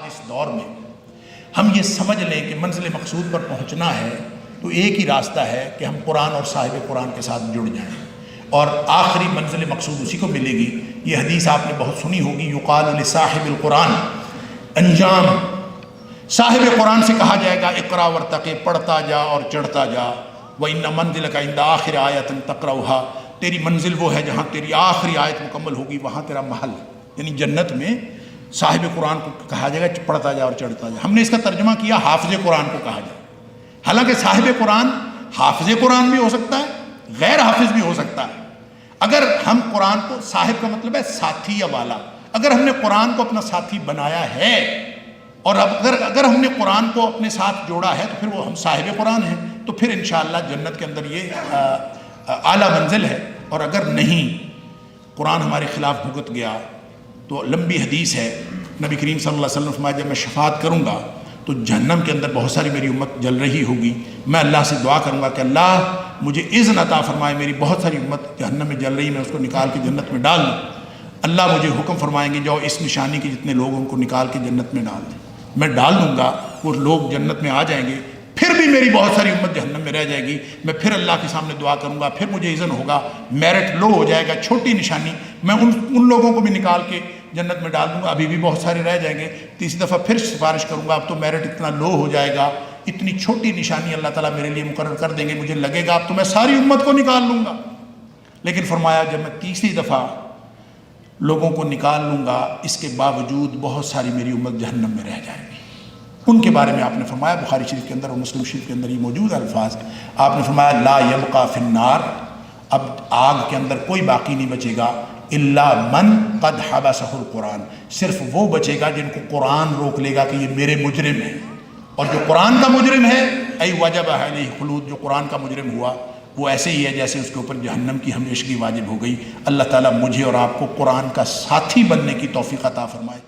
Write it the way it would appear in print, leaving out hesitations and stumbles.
اس دور میں ہم یہ سمجھ لیں کہ منزل مقصود پر پہنچنا ہے تو ایک ہی راستہ ہے کہ ہم قرآن اور صاحب قرآن کے ساتھ جڑ جائیں، اور آخری منزل مقصود اسی کو ملے گی۔ یہ حدیث آپ نے بہت سنی ہوگی، یقال لصاحب القرآن، انجام صاحب قرآن سے کہا جائے گا اقرا ورتقی، پڑھتا جا اور چڑھتا جا، وَإِنَّ مَنزِلَكَ عِنْدَ آخِرِ آیَةٍ تَقْرَؤُهَا، تیری منزل وہ ہے جہاں تیری آخری آیت مکمل ہوگی، وہاں تیرا محل ہے، یعنی جنت میں صاحب قرآن کو کہا جائے گا پڑھتا جا اور چڑھتا جا۔ ہم نے اس کا ترجمہ کیا حافظ قرآن کو کہا جائے، حالانکہ صاحب قرآن حافظ قرآن بھی ہو سکتا ہے، غیر حافظ بھی ہو سکتا ہے۔ اگر ہم قرآن کو، صاحب کا مطلب ہے ساتھی یا والا، اگر ہم نے قرآن کو اپنا ساتھی بنایا ہے اور اگر ہم نے قرآن کو اپنے ساتھ جوڑا ہے تو پھر وہ ہم صاحب قرآن ہیں، تو پھر انشاءاللہ جنت کے اندر یہ اعلیٰ منزل ہے۔ اور اگر نہیں، قرآن ہمارے خلاف بھگت گیا تو لمبی حدیث ہے، نبی کریم صلی اللہ علیہ وسلم فرمایا جب میں شفاعت کروں گا تو جہنم کے اندر بہت ساری میری امت جل رہی ہوگی، میں اللہ سے دعا کروں گا کہ اللہ مجھے اذن عطا فرمائے، میری بہت ساری امت جہنم میں جل رہی، میں اس کو نکال کے جنت میں ڈال دوں۔ اللہ مجھے حکم فرمائیں گے جاؤ اس نشانی کے جتنے لوگ ان کو نکال کے جنت میں ڈال دیں، میں ڈال دوں گا، وہ لوگ جنت میں آ جائیں گے، پھر بھی میری بہت ساری امت جہنم میں رہ جائے گی، میں پھر اللہ کے سامنے دعا کروں گا، پھر مجھے اذن ہوگا، میرٹ لو ہو جائے گا، چھوٹی نشانی، میں ان لوگوں کو بھی نکال کے جنت میں ڈال دوں گا، ابھی بھی بہت سارے رہ جائیں گے، تیسری دفعہ پھر سفارش کروں گا، اب تو میرٹ اتنا لو ہو جائے گا، اتنی چھوٹی نشانی اللہ تعالیٰ میرے لیے مقرر کر دیں گے، مجھے لگے گا اب تو میں ساری امت کو نکال لوں گا۔ لیکن فرمایا جب میں تیسری دفعہ لوگوں کو نکال لوں گا، اس کے باوجود بہت ساری میری امت جہنم میں رہ جائے گی۔ ان کے بارے میں آپ نے فرمایا، بخاری شریف کے اندر اور مسلم شریف کے اندر یہ موجود الفاظ، آپ نے فرمایا لا یبقى فی النار، اب آگ کے اندر کوئی باقی نہیں بچے گا، الا من قد حبسہ القرآن، صرف وہ بچے گا جن کو قرآن روک لے گا کہ یہ میرے مجرم ہیں، اور جو قرآن کا مجرم ہے ای وجب علیہ خلود، جو قرآن کا مجرم ہوا وہ ایسے ہی ہے جیسے اس کے اوپر جہنم کی ہمیشگی واجب ہو گئی۔ اللہ تعالیٰ مجھے اور آپ کو قرآن کا ساتھی بننے کی توفیق عطا فرمائے۔